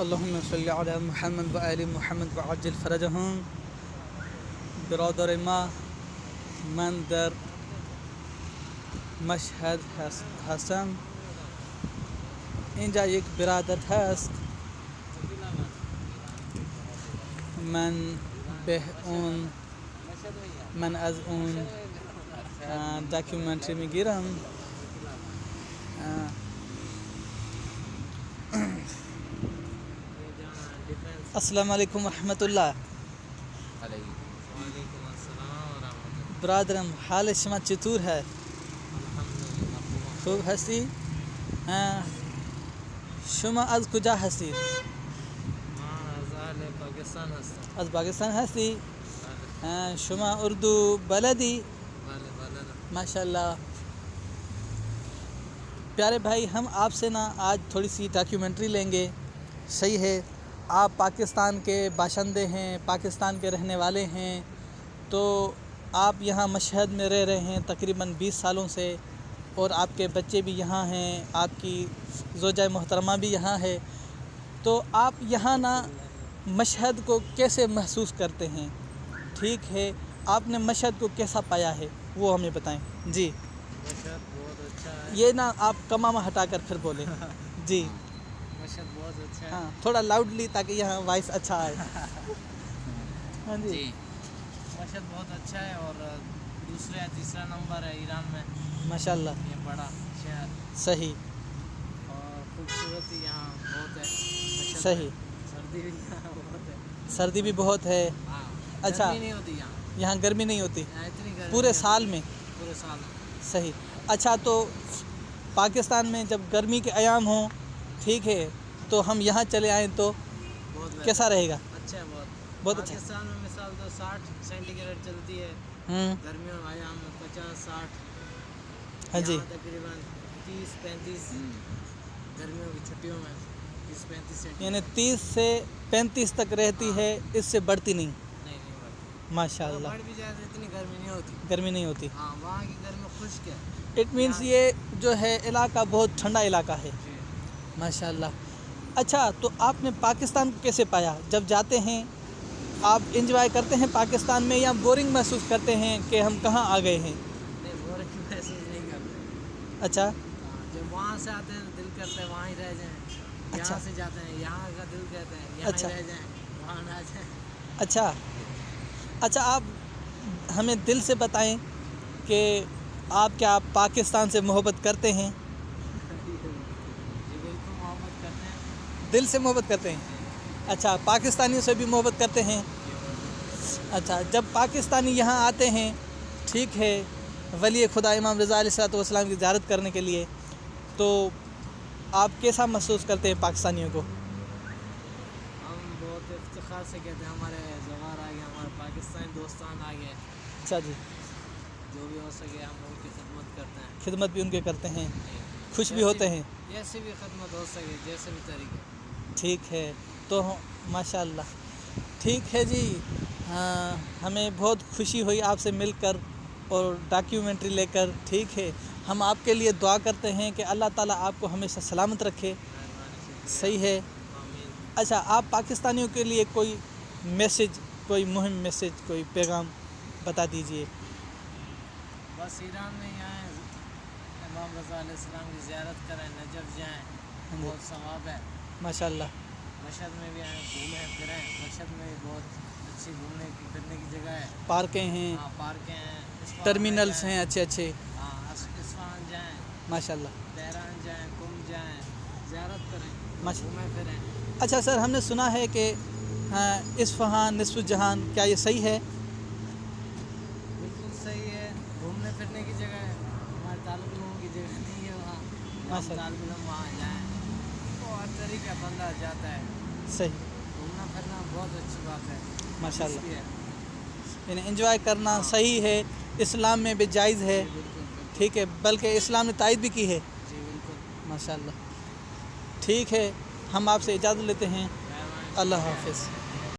اللهم صل على محمد وآل محمد وعجل فرجهم. برادر ما، من در مشهد هستم. اینجا یک برادر هست، من از اون داکیومنتری میگیرم. السلام علیکم ورحمت الله. برادرم، حال شما چطور ہے؟ خوب هستی؟ شما از کجا هستی؟ از پاکستان هستم. از پاکستان هستی؟ شما اردو بلدی؟ بله بلدم. ماشاءاللہ. پیارے بھائی، ہم آپ سے آج تھوڑی سی ڈاکیومنٹری لیں گے. صحیح ہے، آپ پاکستان کے باشندے ہیں، پاکستان کے رہنے والے ہیں، تو آپ یہاں مشہد میں رہ رہے ہیں تقریباً 20 سالوں سے، اور آپ کے بچے بھی یہاں ہیں، آپ کی زوجہ محترمہ بھی یہاں ہے. تو آپ یہاں مشہد کو کیسے محسوس کرتے ہیں؟ ٹھیک ہے، آپ نے مشہد کو کیسا پایا ہے وہ ہمیں بتائیں. جی، مشہد بہت اچھا ہے. یہ آپ کمامہ ہٹا کر پھر بولیں. جی، مشہد بہت اچھا ہے. ہاں، تھوڑا لاؤڈلی تاکہ یہاں وائس اچھا آئے. ہاں جی، مشہد بہت اچھا ہے، اور تیسرا نمبر ہے ایران میں. ماشاءاللہ. یہ بڑا شہر. صحیح. اور خوبصورتی یہاں بہت ہے. مشہد صحیح. میں سردی بھی یہاں بہت ہے. سردی بھی بہت ہے. ہاں، اچھا، گرمی نہیں ہوتی یہاں. یہاں گرمی نہیں ہوتی یہاں اتنی گرمی پورے نہیں سال ہوتی. میں؟ پورے سال میں. صحیح. اچھا، تو پاکستان میں جب گرمی کے ایام ہوں، ٹھیک ہے، تو ہم یہاں چلے آئیں تو بہت بہتر. کیسا رہے گا؟ اچھا ہے بہت. بہت اچھا. پاکستان میں مثال تو 60 سینٹی گریڈ چلتی ہے. گرمیوں میں ایام میں 50-60. ہاں جی، یہاں تقریباً 30-35 گرمیوں کی چھٹیوں میں 30-35 سینٹی. یعنی 30 سے 35 تک رہتی ہے، اس سے بڑھتی نہیں. نہیں بڑھتی. ماشاء اللہ. بڑھ بھی جائے تو اتنی گرمی نہیں ہوتی. گرمی نہیں ہوتی. ہاں، وہاں کی گرمی خشک ہے. اٹ مینس یہ جو ہے علاقہ بہت ٹھنڈا علاقہ ہے. جی. ماشاء اللہ. اچھا، تو آپ نے پاکستان کو کیسے پایا؟ جب جاتے ہیں آپ انجوائے کرتے ہیں پاکستان میں، یا بورنگ محسوس کرتے ہیں کہ ہم کہاں آ گئے ہیں؟ نہیں، بورنگ محسوس نہیں کرتے. اچھا. ہاں، جب وہاں سے آتے ہیں دل کرتا ہے وہاں ہی رہ جائیں. اچھا. یہاں سے جاتے ہیں یہاں کا دل کہتے ہیں یہاں ہی رہ جائیں، وہاں نہ جائیں. اچھا. اچھا، آپ ہمیں دل سے بتائیں کہ آپ کیا پاکستان سے محبت کرتے ہیں؟ جی بالکل محبت کرتے ہیں. دل سے محبت کرتے ہیں. اچھا، پاکستانیوں سے بھی محبت کرتے ہیں. اچھا، جب پاکستانی یہاں آتے ہیں، ٹھیک ہے، ولی خدا امام رضا علیہ الصلوۃ والسلام کی زیارت کرنے کے لیے، تو آپ کیسا محسوس کرتے ہیں پاکستانیوں کو؟ ہم بہت افتخار سے کہتے ہیں ہمارے زوار آ گئے، ہمارے پاکستانی دوستان آ گئے. اچھا جی. جو بھی ہو سکے ہم ان کی خدمت کرتے ہیں. خدمت بھی ان کے کرتے ہیں، خوش بھی ہوتے ہیں. جیسے بھی خدمت ہو سکے، جیسے بھی طریقے. ٹھیک ہے، تو ماشاء اللہ. ٹھیک ہے جی، ہمیں بہت خوشی ہوئی آپ سے مل کر اور ڈاکیومنٹری لے کر. ٹھیک ہے، ہم آپ کے لیے دعا کرتے ہیں کہ اللہ تعالیٰ آپ کو ہمیشہ سلامت رکھے. صحیح ہے. آمین. اچھا، آپ پاکستانیوں کے لیے کوئی میسج، کوئی مہم میسج، کوئی پیغام بتا دیجئے. بس ایران میں ہی آئیں، امام رضا علیہ السلام کی زیارت کریں، نجف جائیں، بہت ثواب ہے. ماشاء اللہ. مشہد میں بھی آئیں، گھومیں پھریں. مشہد میں بھی بہت اچھی گھومنے کی پھرنے کی جگہ ہے. پارکیں ہیں، ہاں، پارکیں ہیں. ٹرمینلز ہیں اچھے اچھے. ہاں، اصفہان جائیں، ماشاء اللہ. تہران جائیں، قم جائیں، زیارت کریں، ماشاء گھومیں پھریں. اچھا سر، ہم نے سنا ہے کہ اصفہان نصف جہان، کیا یہ صحیح ہے؟ بالکل صحیح ہے، گھومنے پھرنے کی جگہ ہے. ہمارے طالب علموں کی جگہ نہیں ہے وہاں. ہم طالب علم وہاں جائیں تو ہر طریقہ بندہ جاتا ہے. صحیح. گھومنا پھرنا بہت اچھی بات ہے. ماشاء اللہ. یعنی انجوائے کرنا صحیح ہے، اسلام میں بھی جائز ہے. جی بالکل بالکل. ٹھیک ہے، بلکہ اسلام نے تائید بھی کی ہے. جی بالکل. ماشاء اللہ. ٹھیک ہے، ہم آپ سے اجازت لیتے ہیں. اللہ حافظ.